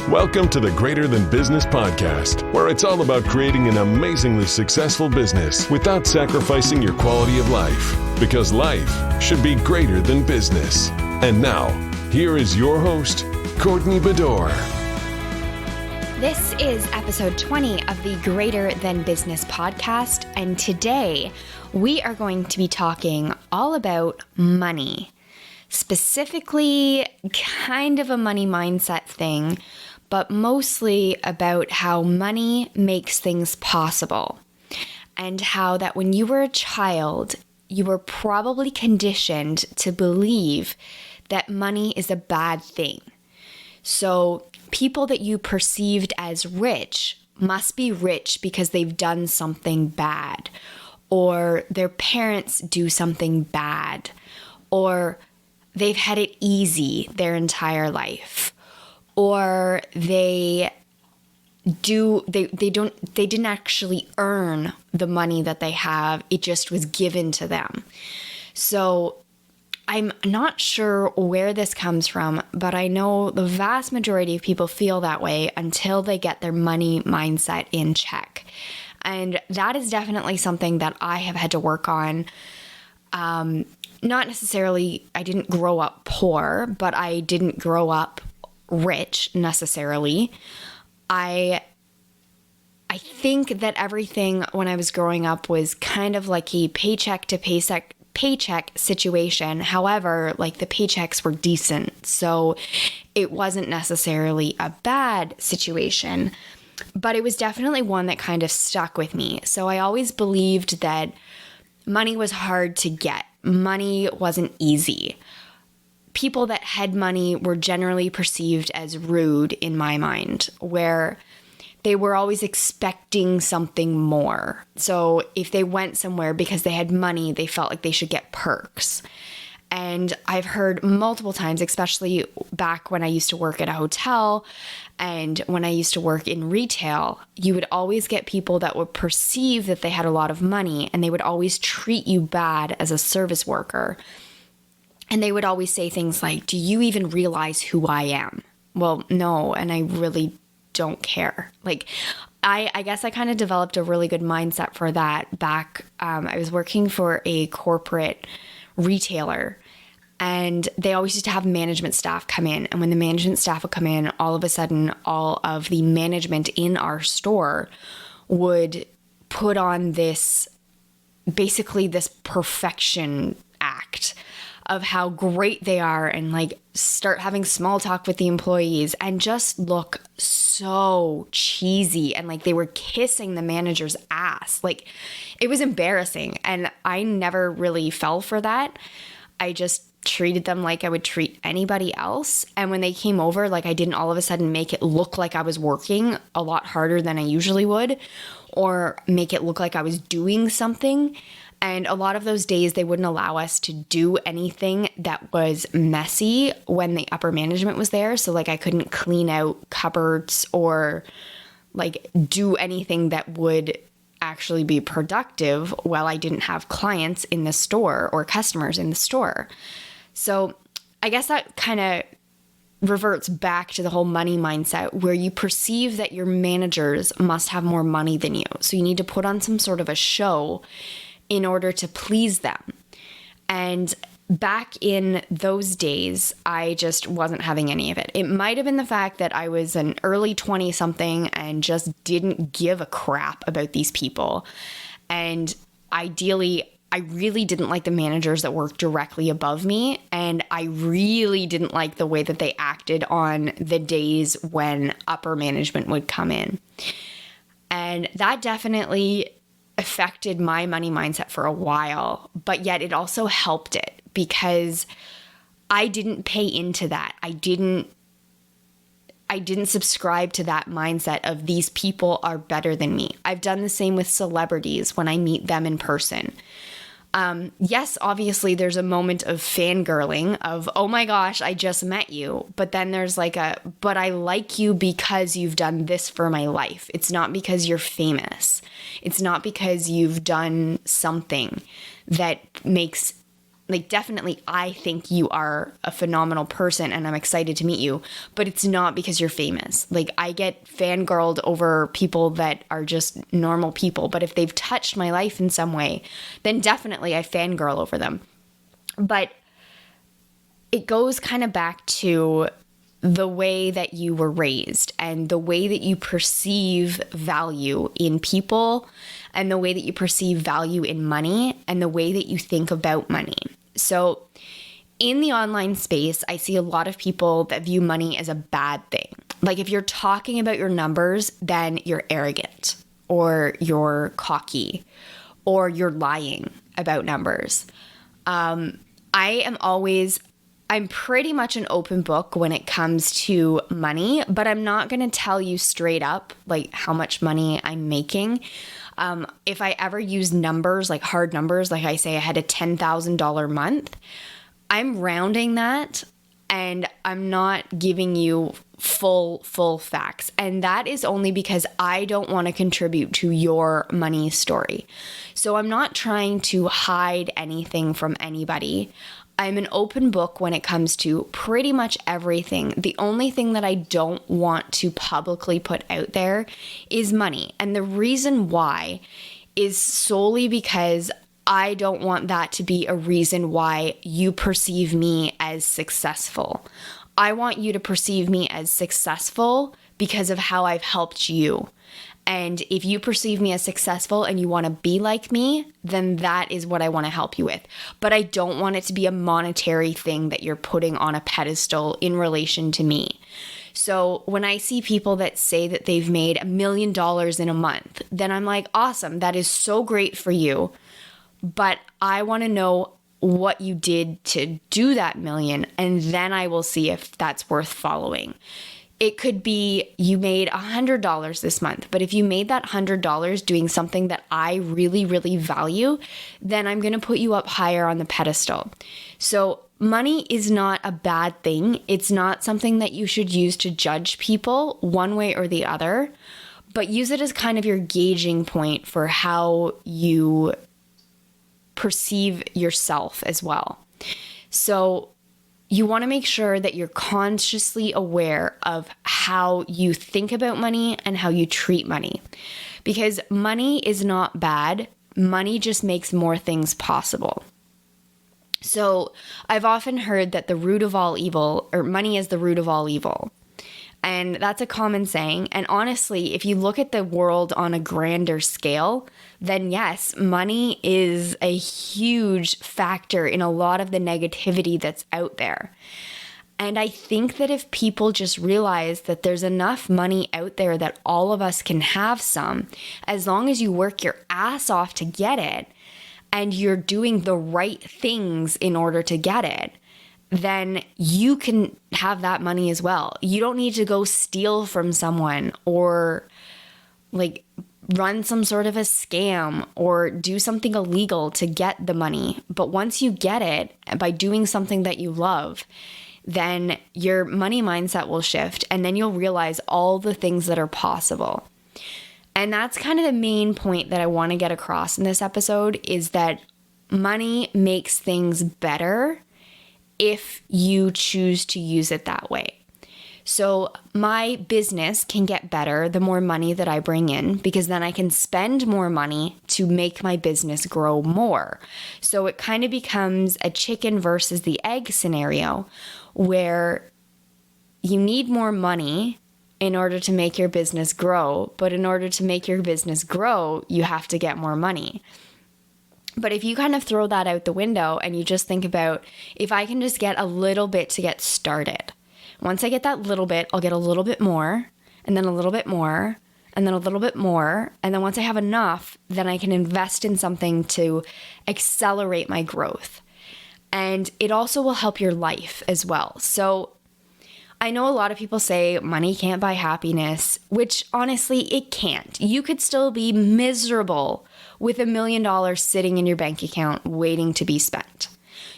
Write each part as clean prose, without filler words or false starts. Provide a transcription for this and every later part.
Welcome to the Greater Than Business podcast, where it's all about creating an amazingly successful business without sacrificing your quality of life, because life should be greater than business. And now, here is your host, Courtney Bedore. This is episode 20 of the Greater Than Business podcast, and today we are going to be talking all about money. Specifically, kind of a money mindset thing, but mostly about how money makes things possible, and how that when you were a child, you were probably conditioned to believe that money is a bad thing. So people that you perceived as rich must be rich because they've done something bad, or their parents do something bad, or they've had it easy their entire life, or they didn't actually earn the money that they have. It just was given to them. So I'm not sure where this comes from, but I know the vast majority of people feel that way until they get their money mindset in check. And that is definitely something that I have had to work on. Not necessarily, I didn't grow up poor, but I didn't grow up rich necessarily. I think that everything when I was growing up was kind of like a paycheck to paycheck situation. However, like the paychecks were decent, so it wasn't necessarily a bad situation, but it was definitely one that kind of stuck with me. So I always believed that money was hard to get. Money wasn't easy. People that had money were generally perceived as rude in my mind, where they were always expecting something more. So if they went somewhere because they had money, they felt like they should get perks. And I've heard multiple times, especially back when I used to work at a hotel and when I used to work in retail, you would always get people that would perceive that they had a lot of money, and they would always treat you bad as a service worker. And they would always say things like, "Do you even realize who I am?" Well, no, and I really don't care. Like, I guess I kind of developed a really good mindset for that back. I was working for a corporate retailer, and they always used to have management staff come in. And when the management staff would come in, all of a sudden, all of the management in our store would put on this perfection act of how great they are, and like start having small talk with the employees and just look so cheesy, and like they were kissing the manager's ass. Like, it was embarrassing, and I never really fell for that. I just treated them like I would treat anybody else. And when they came over, like, I didn't all of a sudden make it look like I was working a lot harder than I usually would, or make it look like I was doing something. And a lot of those days, they wouldn't allow us to do anything that was messy when the upper management was there. So like I couldn't clean out cupboards or like do anything that would actually be productive while I didn't have clients in the store or customers in the store. So I guess that kind of reverts back to the whole money mindset, where you perceive that your managers must have more money than you. So you need to put on some sort of a show in order to please them. And back in those days, I just wasn't having any of it. It might have been the fact that I was an early 20-something and just didn't give a crap about these people. And ideally, I really didn't like the managers that worked directly above me. And I really didn't like the way that they acted on the days when upper management would come in. And that definitely affected my money mindset for a while, but yet it also helped it because I didn't pay into that. I didn't subscribe to that mindset of these people are better than me. I've done the same with celebrities when I meet them in person. Yes, obviously there's a moment of fangirling of, oh my gosh, I just met you. But then there's but I like you because you've done this for my life. It's not because you're famous. It's not because you've done something that makes like, definitely, I think you are a phenomenal person and I'm excited to meet you, but it's not because you're famous. Like, I get fangirled over people that are just normal people, but if they've touched my life in some way, then definitely I fangirl over them. But it goes kind of back to the way that you were raised and the way that you perceive value in people and the way that you perceive value in money and the way that you think about money. So in the online space, I see a lot of people that view money as a bad thing. Like, if you're talking about your numbers, then you're arrogant or you're cocky or you're lying about numbers. I'm pretty much an open book when it comes to money, but I'm not going to tell you straight up like how much money I'm making. If I ever use numbers, like hard numbers, like I say I had a $10,000 month, I'm rounding that and I'm not giving you full facts. And that is only because I don't want to contribute to your money story. So I'm not trying to hide anything from anybody. I'm an open book when it comes to pretty much everything. The only thing that I don't want to publicly put out there is money. And the reason why is solely because I don't want that to be a reason why you perceive me as successful. I want you to perceive me as successful because of how I've helped you. And if you perceive me as successful and you want to be like me, then that is what I want to help you with. But I don't want it to be a monetary thing that you're putting on a pedestal in relation to me. So when I see people that say that they've made $1 million in a month, then I'm like, awesome, that is so great for you. But I want to know what you did to do that million, and then I will see if that's worth following. It could be you made $100 this month, but if you made that $100 doing something that I really, really value, then I'm going to put you up higher on the pedestal. So money is not a bad thing. It's not something that you should use to judge people one way or the other, but use it as kind of your gauging point for how you perceive yourself as well. So you want to make sure that you're consciously aware of how you think about money and how you treat money. Because money is not bad. Money just makes more things possible. So I've often heard that the root of all evil, or money is the root of all evil. And that's a common saying. And honestly, if you look at the world on a grander scale, then yes, money is a huge factor in a lot of the negativity that's out there. And I think that if people just realize that there's enough money out there that all of us can have some, as long as you work your ass off to get it, and you're doing the right things in order to get it, then you can have that money as well. You don't need to go steal from someone or like run some sort of a scam or do something illegal to get the money. But once you get it by doing something that you love, then your money mindset will shift and then you'll realize all the things that are possible. And that's kind of the main point that I want to get across in this episode, is that money makes things better if you choose to use it that way. So my business can get better the more money that I bring in, because then I can spend more money to make my business grow more. So it kind of becomes a chicken versus the egg scenario where you need more money in order to make your business grow. But in order to make your business grow, you have to get more money. But if you kind of throw that out the window and you just think about, if I can just get a little bit to get started, once I get that little bit, I'll get a little bit more, and then a little bit more, and then a little bit more. And then once I have enough, then I can invest in something to accelerate my growth. And it also will help your life as well. So I know a lot of people say money can't buy happiness, which honestly, it can't. You could still be miserable with $1 million sitting in your bank account waiting to be spent.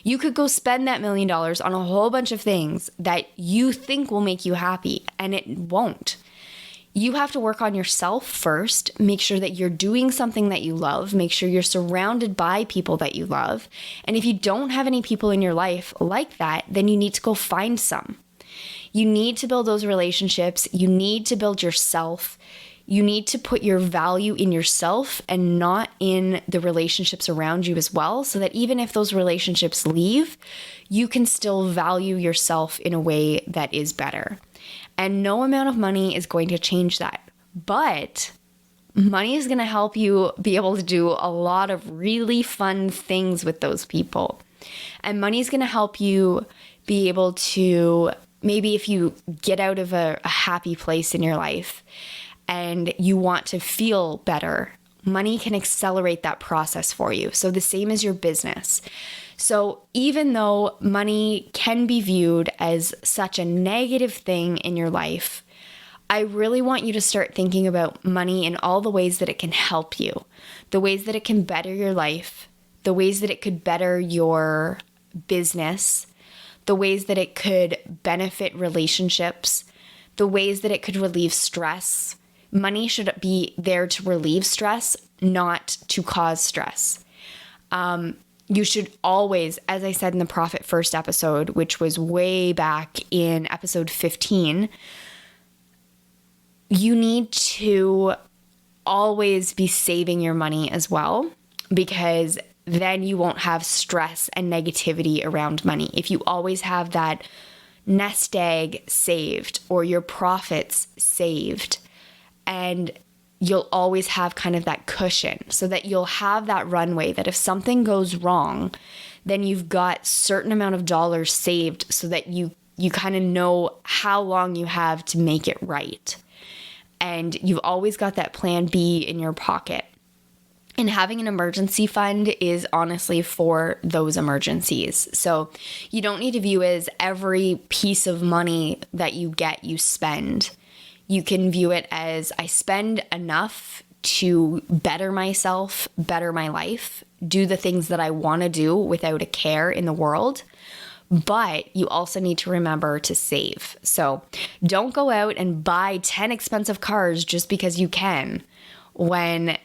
You could go spend that $1 million on a whole bunch of things that you think will make you happy, and it won't. You have to work on yourself first, make sure that you're doing something that you love, make sure you're surrounded by people that you love. And if you don't have any people in your life like that, then you need to go find some. You need to build those relationships. You need to build yourself. You need to put your value in yourself and not in the relationships around you as well, so that even if those relationships leave, you can still value yourself in a way that is better. And no amount of money is going to change that. But money is going to help you be able to do a lot of really fun things with those people. And money is going to help you be able to, maybe if you get out of a happy place in your life and you want to feel better, money can accelerate that process for you. So the same as your business. So even though money can be viewed as such a negative thing in your life, I really want you to start thinking about money in all the ways that it can help you, the ways that it can better your life, the ways that it could better your business, the ways that it could benefit relationships, the ways that it could relieve stress. Money should be there to relieve stress, not to cause stress. You should always, as I said in the Profit First episode, which was way back in episode 15, you need to always be saving your money as well, because then you won't have stress and negativity around money. If you always have that nest egg saved or your profits saved, and you'll always have kind of that cushion so that you'll have that runway that if something goes wrong, then you've got certain amount of dollars saved so that you kind of know how long you have to make it right. And you've always got that plan B in your pocket. And having an emergency fund is honestly for those emergencies. So you don't need to view as every piece of money that you get, you spend. You can view it as I spend enough to better myself, better my life, do the things that I want to do without a care in the world. But you also need to remember to save. So don't go out and buy 10 expensive cars just because you can, when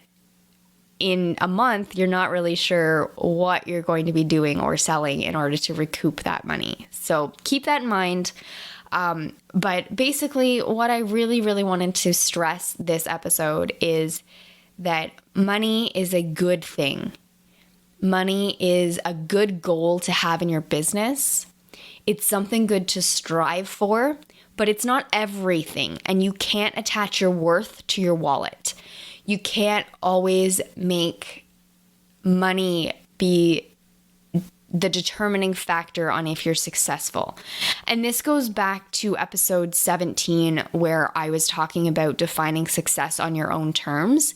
in a month you're not really sure what you're going to be doing or selling in order to recoup that money. So keep that in mind. But basically what I really, really wanted to stress this episode is that money is a good thing. Money is a good goal to have in your business. It's something good to strive for, but it's not everything. And you can't attach your worth to your wallet. You can't always make money be the determining factor on if you're successful. And this goes back to episode 17, where I was talking about defining success on your own terms.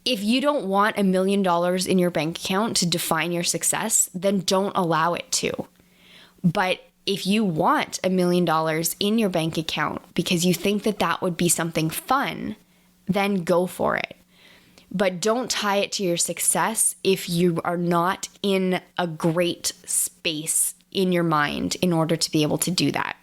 If you don't want $1 million in your bank account to define your success, then don't allow it to. But if you want $1 million in your bank account because you think that that would be something fun, then go for it. But don't tie it to your success if you are not in a great space in your mind in order to be able to do that.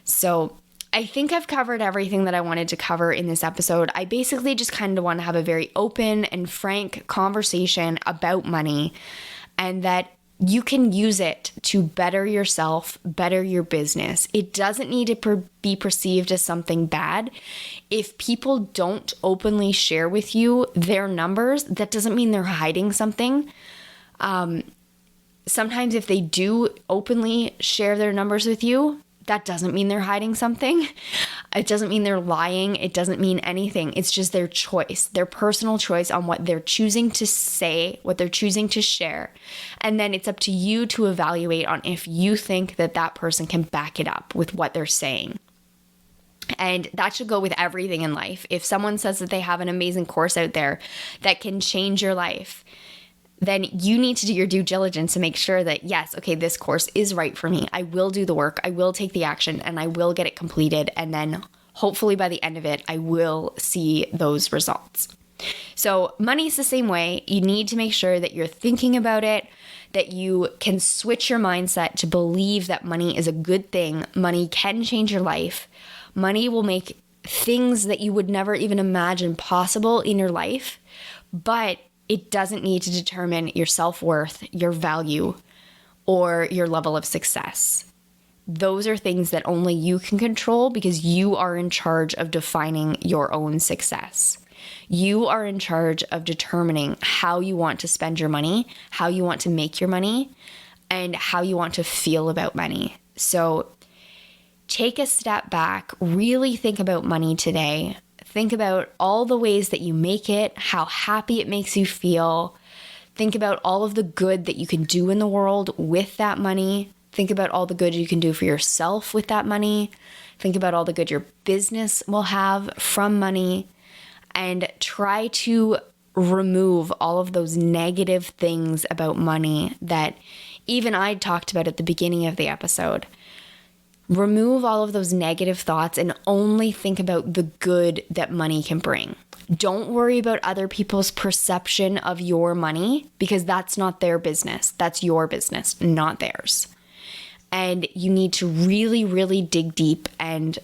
So I think I've covered everything that I wanted to cover in this episode. I basically just kind of want to have a very open and frank conversation about money, and that you can use it to better yourself, better your business. It doesn't need to be perceived as something bad. If people don't openly share with you their numbers, that doesn't mean they're hiding something. Sometimes if they do openly share their numbers with you, that doesn't mean they're hiding something. It doesn't mean they're lying. It doesn't mean anything. It's just their choice, their personal choice on what they're choosing to say, what they're choosing to share. And then it's up to you to evaluate on if you think that that person can back it up with what they're saying. And that should go with everything in life. If someone says that they have an amazing course out there that can change your life, then you need to do your due diligence to make sure that, yes, okay, this course is right for me. I will do the work, I will take the action, and I will get it completed. And then hopefully by the end of it, I will see those results. So money is the same way. You need to make sure that you're thinking about it, that you can switch your mindset to believe that money is a good thing. Money can change your life. Money will make things that you would never even imagine possible in your life, but it doesn't need to determine your self-worth, your value, or your level of success. Those are things that only you can control because you are in charge of defining your own success. You are in charge of determining how you want to spend your money, how you want to make your money, and how you want to feel about money. So take a step back, really think about money today. Think about all the ways that you make it, how happy it makes you feel. Think about all of the good that you can do in the world with that money. Think about all the good you can do for yourself with that money. Think about all the good your business will have from money. And try to remove all of those negative things about money that even I talked about at the beginning of the episode. Remove all of those negative thoughts and only think about the good that money can bring. Don't worry about other people's perception of your money because that's not their business. That's your business, not theirs. And you need to really, really dig deep and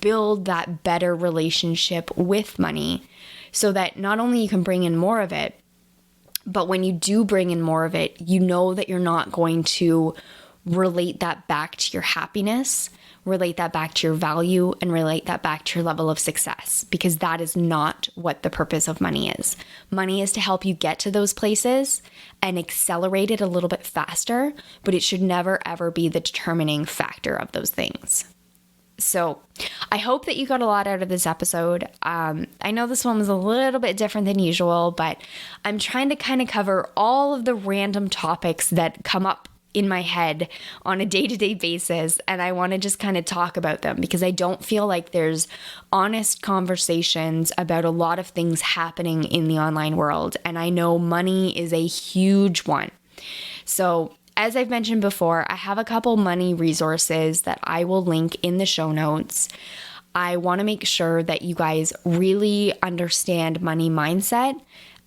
build that better relationship with money so that not only you can bring in more of it, but when you do bring in more of it, you know that you're not going to relate that back to your happiness, relate that back to your value, and relate that back to your level of success, because that is not what the purpose of money is. Money is to help you get to those places and accelerate it a little bit faster, but it should never, ever be the determining factor of those things. So I hope that you got a lot out of this episode. I know this one was a little bit different than usual, but I'm trying to kind of cover all of the random topics that come up in my head on a day-to-day basis, and I want to just kind of talk about them because I don't feel like there's honest conversations about a lot of things happening in the online world, and I know money is a huge one. So as I've mentioned before, I have a couple money resources that I will link in the show notes. I want to make sure that you guys really understand money mindset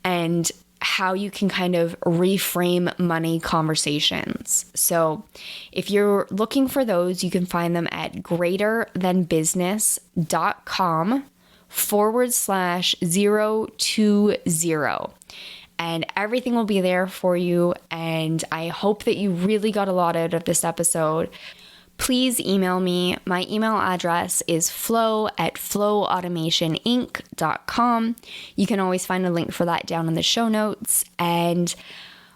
and how you can kind of reframe money conversations. So if you're looking for those, you can find them at greaterthanbusiness.com/020. And everything will be there for you. And I hope that you really got a lot out of this episode. Please email me. My email address is flow@flowautomationinc.com. You can always find a link for that down in the show notes. And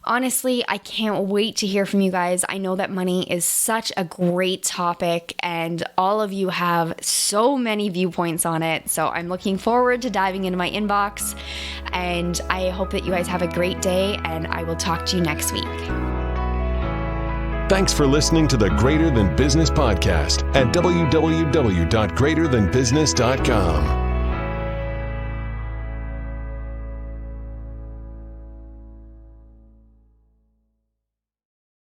honestly, I can't wait to hear from you guys. I know that money is such a great topic and all of you have so many viewpoints on it. So I'm looking forward to diving into my inbox, and I hope that you guys have a great day, and I will talk to you next week. Thanks for listening to the Greater Than Business podcast at www.greaterthanbusiness.com.